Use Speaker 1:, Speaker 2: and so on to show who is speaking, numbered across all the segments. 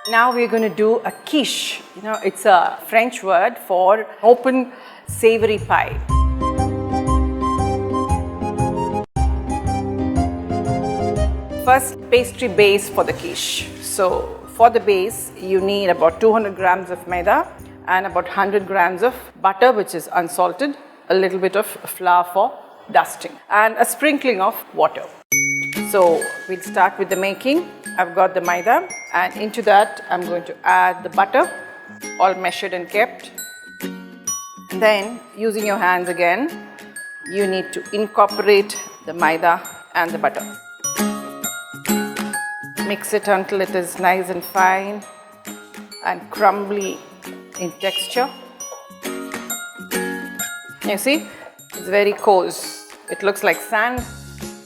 Speaker 1: Now we're going to do a quiche. You know, it's a French word for open savory pie. First, pastry base for the quiche. So for the base, you need about 200 grams of maida and about 100 grams of butter, which is unsalted, a little bit of flour for dusting, and a sprinkling of water. So we'll start with the making. I've got the maida, and into that I'm going to add the butter, all measured and kept. And then, using your hands again, you need to incorporate the maida and the butter. Mix it until it is nice and fine and crumbly in texture. You see, it's very coarse. It looks like sand.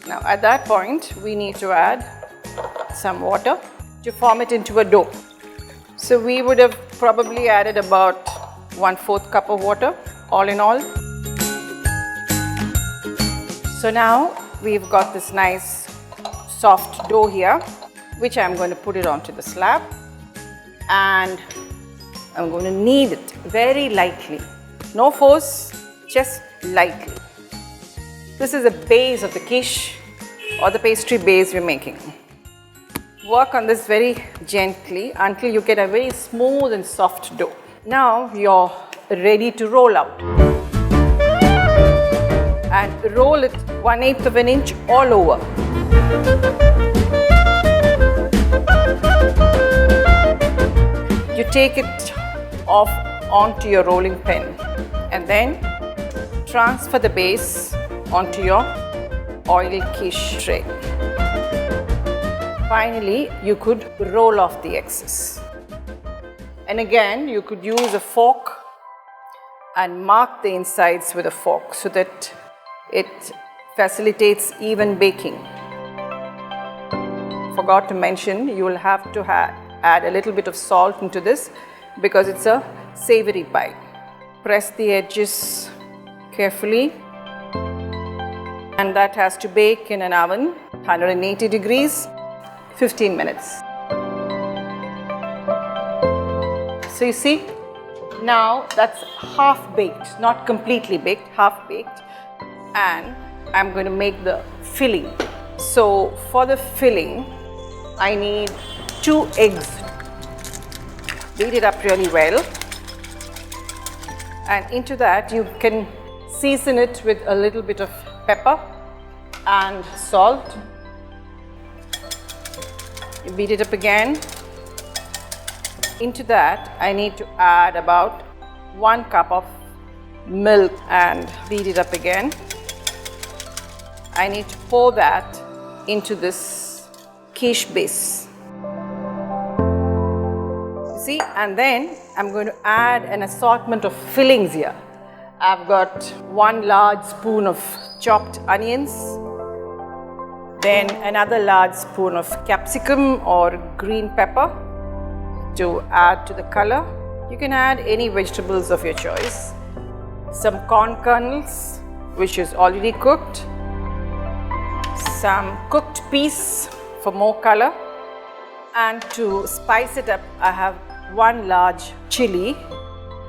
Speaker 1: Now at that point, we need to add some water to form it into a dough. So we would have probably added about 1/4 cup of water, all in all. So now we've got this nice soft dough here, which I'm going to put it onto the slab, and I'm going to knead it very lightly. No force, just lightly. This is the base of the quiche or the pastry base we're making. Work on this very gently until you get a very smooth and soft dough. Now you're ready to roll out. And roll it 1/8 of an inch all over. You take it off onto your rolling pin and then transfer the base onto your oil quiche tray. Finally, you could roll off the excess. And again, you could use a fork and mark the insides with a fork so that it facilitates even baking. Forgot to mention, you will have to add a little bit of salt into this because it's a savory pie. Press the edges carefully, and that has to bake in an oven, 180 degrees, 15 minutes. So you see, now that's half baked, not completely baked, half baked, and I'm going to make the filling. So for the filling, I need 2 eggs. Beat it up really well, and into that you can season it with a little bit of pepper and salt. You beat it up again. Into that I need to add about 1 cup of milk and beat it up again. I need to pour that into this quiche base. See, and then I'm going to add an assortment of fillings here. I've got 1 large spoon of chopped onions, then another large spoon of capsicum or green pepper to add to the color. You can add any vegetables of your choice. Some corn kernels, which is already cooked. Some cooked peas for more color. And to spice it up, I have 1 large chili.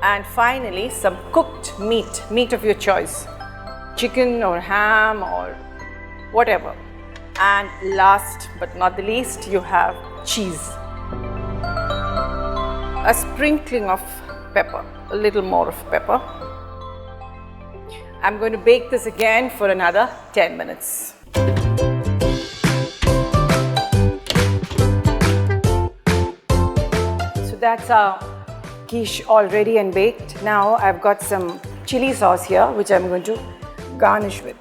Speaker 1: And finally, some cooked meat of your choice. Chicken or ham or whatever. And last but not the least, you have cheese. A sprinkling of pepper, a little more of pepper. I'm going to bake this again for another 10 minutes. So that's our quiche all ready and baked. Now I've got some chili sauce here, which I'm going to garnish with.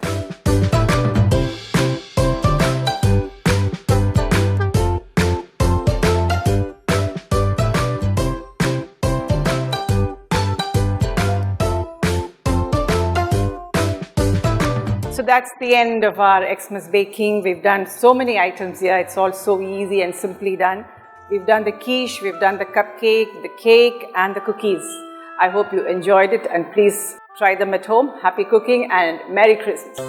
Speaker 1: So that's the end of our Xmas baking. We've done so many items here. It's all so easy and simply done. We've done the quiche, we've done the cupcake, the cake and the cookies. I hope you enjoyed it, and please try them at home. Happy cooking and Merry Christmas.